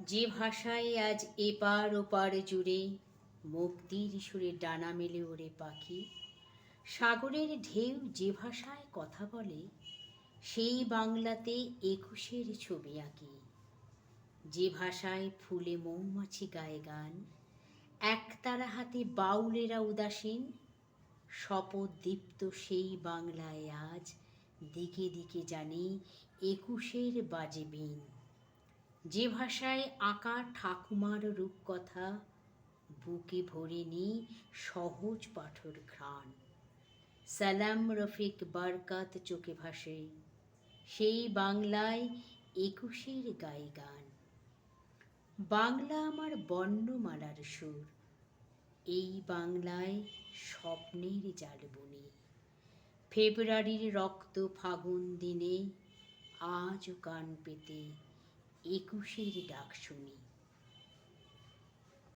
যে ভাষায় আজ এপার ওপার জুড়ে মুক্তির সুরে ডানা মেলে ওরে পাখি, সাগরের ঢেউ যে ভাষায় কথা বলে সেই বাংলাতে একুশের ছবি আঁকি। যে ভাষায় ফুলে মৌমাছি গায়ে গান, একতারা হাতে বাউলেরা উদাসীন, শপথ দীপ্ত সেই বাংলায় আজ দিকে দিকে জানি একুশের বাজে বিন। যে ভাষায় আঁকা ঠাকুমার রূপকথা বুকে ভরে নি সহজ পাঠর ঘ্রাণ, সালাম রফিক বারকাত চোখে ভাসে সেই বাংলায় একুশের গায়ে গান। বাংলা আমার বর্ণমালার সুর, এই বাংলায় স্বপ্নের জাল বুনি। ফেব্রুয়ারির রক্ত ফাগুন দিনে আজও কান পেতে একুশের ডাক শুনি।